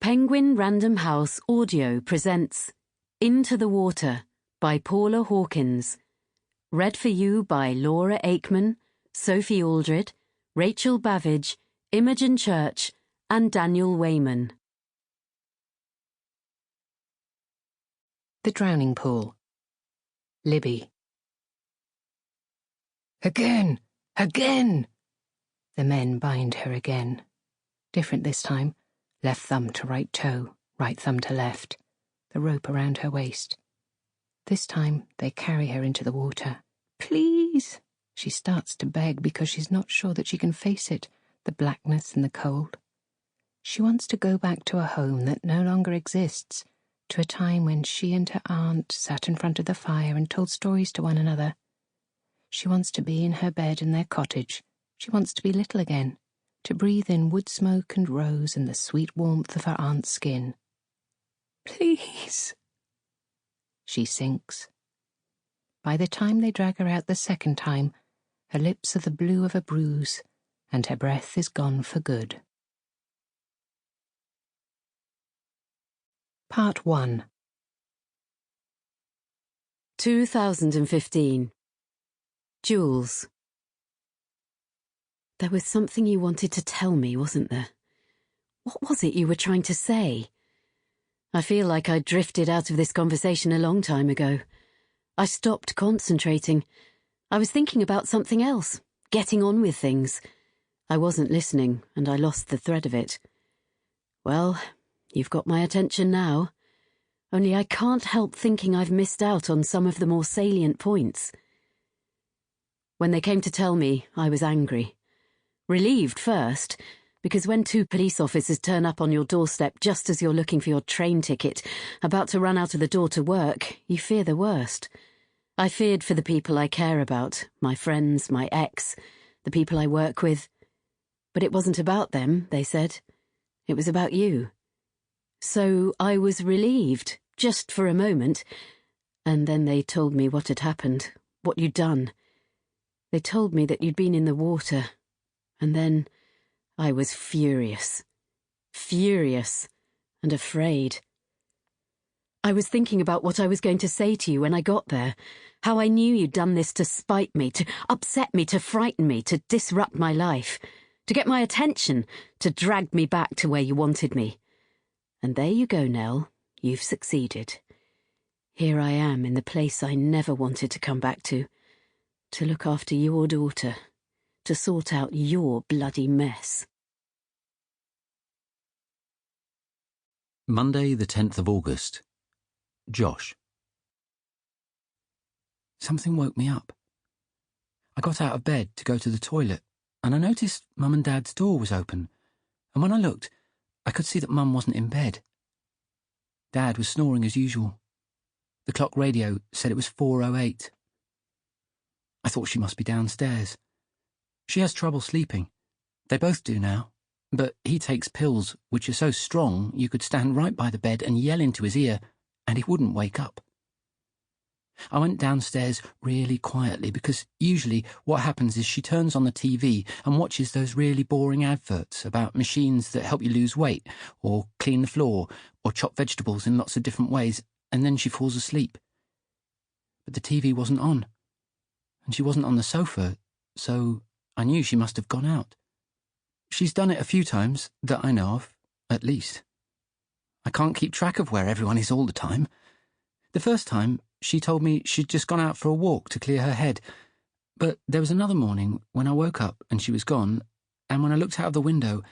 Penguin Random House Audio presents Into the Water by Paula Hawkins. Read for you by Laura Aikman, Sophie Aldred, Rachel Bavage, Imogen Church, and Daniel Wayman. The Drowning Pool. Libby. Again! Again! The men bind her again. Different this time. Left thumb to right toe, right thumb to left. The rope around her waist. This time they carry her into the water. Please! She starts to beg because she's not sure that she can face it, the blackness and the cold. She wants to go back to a home that no longer exists, to a time when she and her aunt sat in front of the fire and told stories to one another. She wants to be in her bed in their cottage. She wants to be little again, to breathe in wood smoke and rose and the sweet warmth of her aunt's skin. Please! She sinks. By the time they drag her out the second time, her lips are the blue of a bruise, and her breath is gone for good. Part 1. 2015. Jules. There was something you wanted to tell me, wasn't there? What was it you were trying to say? I feel like I drifted out of this conversation a long time ago. I stopped concentrating. I was thinking about something else, getting on with things. I wasn't listening, and I lost the thread of it. Well, you've got my attention now. Only I can't help thinking I've missed out on some of the more salient points. When they came to tell me, I was angry. Relieved first, because when two police officers turn up on your doorstep just as you're looking for your train ticket, about to run out of the door to work, you fear the worst. I feared for the people I care about, my friends, my ex, the people I work with. But it wasn't about them, they said. It was about you. So I was relieved, just for a moment, and then they told me what had happened, what you'd done. They told me that you'd been in the water. And then I was furious. Furious and afraid. I was thinking about what I was going to say to you when I got there, how I knew you'd done this to spite me, to upset me, to frighten me, to disrupt my life, to get my attention, to drag me back to where you wanted me. And there you go, Nell. You've succeeded. Here I am in the place I never wanted to come back to look after your daughter, to sort out your bloody mess. Monday, the 10th of August. Josh. Something woke me up. I got out of bed to go to the toilet, and I noticed Mum and Dad's door was open, and when I looked, I could see that Mum wasn't in bed. Dad was snoring as usual. The clock radio said it was 4:08. I thought she must be downstairs. She has trouble sleeping. They both do now. But he takes pills which are so strong you could stand right by the bed and yell into his ear, and he wouldn't wake up. I went downstairs really quietly because usually what happens is she turns on the TV and watches those really boring adverts about machines that help you lose weight, or clean the floor, or chop vegetables in lots of different ways, and then she falls asleep. But the TV wasn't on, and she wasn't on the sofa, so I knew she must have gone out. She's done it a few times, that I know of, at least. I can't keep track of where everyone is all the time. The first time, she told me she'd just gone out for a walk to clear her head, but there was another morning when I woke up and she was gone, and when I looked out of the window,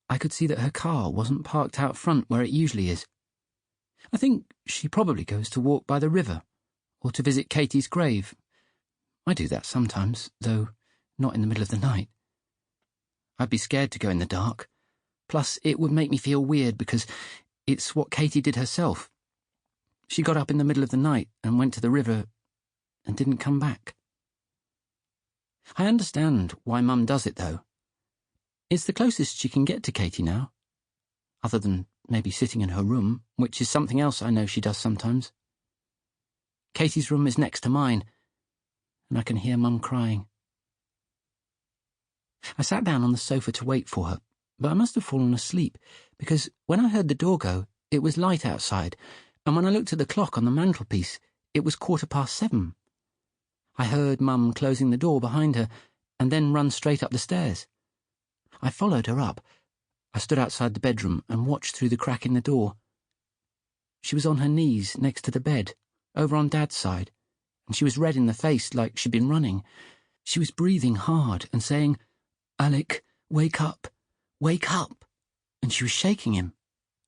I could see that her car wasn't parked out front where it usually is. I think she probably goes to walk by the river, or to visit Katie's grave. I do that sometimes, though not in the middle of the night. I'd be scared to go in the dark. Plus, it would make me feel weird because it's what Katie did herself. She got up in the middle of the night and went to the river and didn't come back. I understand why Mum does it, though. It's the closest she can get to Katie now, other than maybe sitting in her room, which is something else I know she does sometimes. Katie's room is next to mine, and I can hear Mum crying. I sat down on the sofa to wait for her, but I must have fallen asleep, because when I heard the door go, it was light outside, and when I looked at the clock on the mantelpiece, it was 7:15. I heard Mum closing the door behind her, and then run straight up the stairs. I followed her up. I stood outside the bedroom and watched through the crack in the door. She was on her knees next to the bed, over on Dad's side, and she was red in the face like she'd been running. She was breathing hard and saying, "Alec, wake up, wake up," and she was shaking him.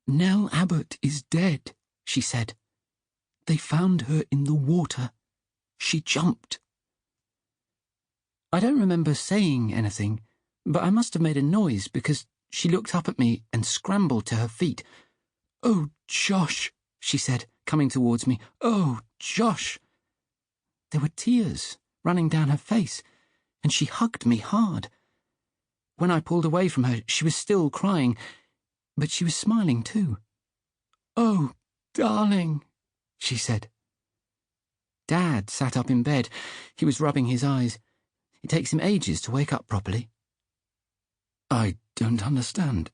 "Nell Abbott is dead," she said. "They found her in the water. She jumped." I don't remember saying anything, but I must have made a noise because she looked up at me and scrambled to her feet. "Oh, Josh," she said, coming towards me. "Oh, Josh." There were tears running down her face, and she hugged me hard. When I pulled away from her, she was still crying, but she was smiling too. "Oh, darling," she said. Dad sat up in bed. He was rubbing his eyes. It takes him ages to wake up properly. "I don't understand.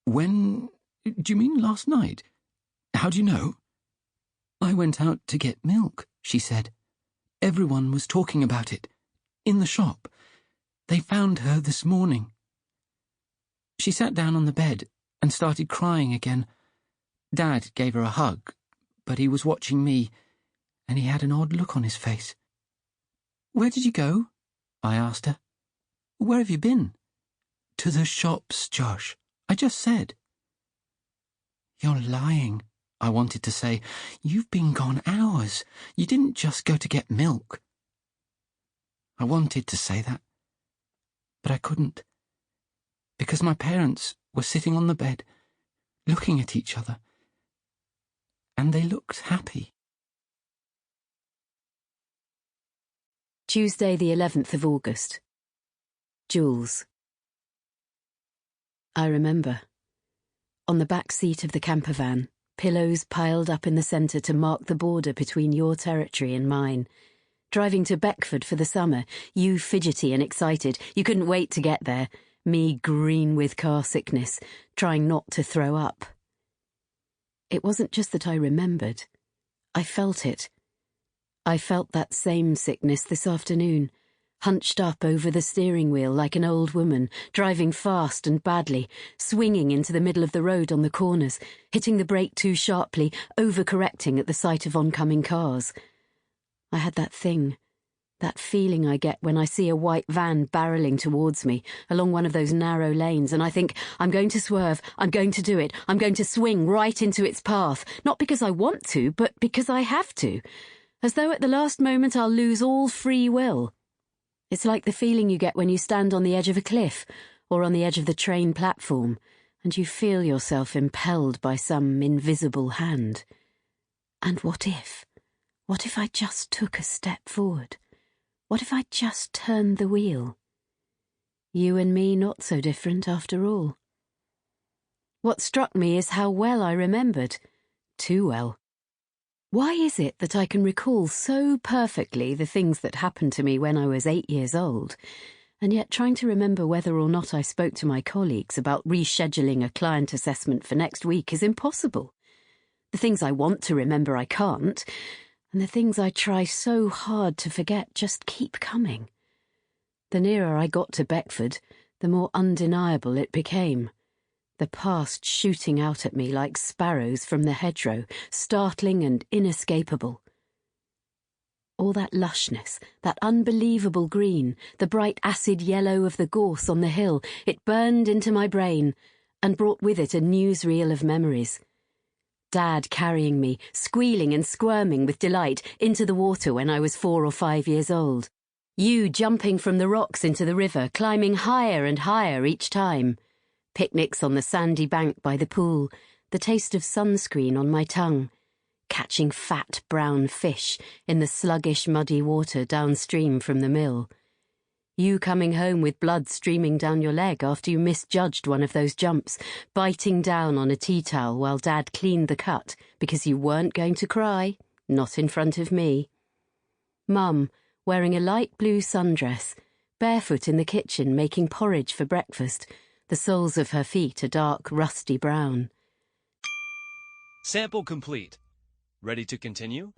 When? Do you mean last night? How do you know?" "I went out to get milk," she said. "Everyone was talking about it. In the shop. They found her this morning." She sat down on the bed and started crying again. Dad gave her a hug, but he was watching me, and he had an odd look on his face. "Where did you go?" I asked her. "Where have you been?" "To the shops, Josh. I just said." "You're lying," I wanted to say. "You've been gone hours. You didn't just go to get milk." I wanted to say that, but I couldn't, because my parents were sitting on the bed, looking at each other, and they looked happy. Tuesday, the 11th of August. Jules. I remember. On the back seat of the camper van, pillows piled up in the centre to mark the border between your territory and mine. Driving to Beckford for the summer, you fidgety and excited, you couldn't wait to get there, me green with car sickness, trying not to throw up. It wasn't just that I remembered. I felt it. I felt that same sickness this afternoon, hunched up over the steering wheel like an old woman, driving fast and badly, swinging into the middle of the road on the corners, hitting the brake too sharply, overcorrecting at the sight of oncoming cars. I had that thing, that feeling I get when I see a white van barrelling towards me along one of those narrow lanes, and I think, I'm going to swerve, I'm going to do it, I'm going to swing right into its path, not because I want to, but because I have to. As though at the last moment I'll lose all free will. It's like the feeling you get when you stand on the edge of a cliff or on the edge of the train platform and you feel yourself impelled by some invisible hand. And what if? What if I just took a step forward? What if I just turned the wheel? You and me not so different after all. What struck me is how well I remembered. Too well. Why is it that I can recall so perfectly the things that happened to me when I was 8 years old, and yet trying to remember whether or not I spoke to my colleagues about rescheduling a client assessment for next week is impossible? The things I want to remember I can't, and the things I try so hard to forget just keep coming. The nearer I got to Beckford, the more undeniable it became. The past shooting out at me like sparrows from the hedgerow, startling and inescapable. All that lushness, that unbelievable green, the bright acid yellow of the gorse on the hill, it burned into my brain and brought with it a newsreel of memories. Dad carrying me, squealing and squirming with delight, into the water when I was 4 or 5 years old. You jumping from the rocks into the river, climbing higher and higher each time. Picnics on the sandy bank by the pool, the taste of sunscreen on my tongue, catching fat brown fish in the sluggish muddy water downstream from the mill. You coming home with blood streaming down your leg after you misjudged one of those jumps, biting down on a tea towel while Dad cleaned the cut because you weren't going to cry, not in front of me. Mum, wearing a light blue sundress, barefoot in the kitchen making porridge for breakfast, The soles of her feet a dark, rusty brown. Sample complete. Ready to continue?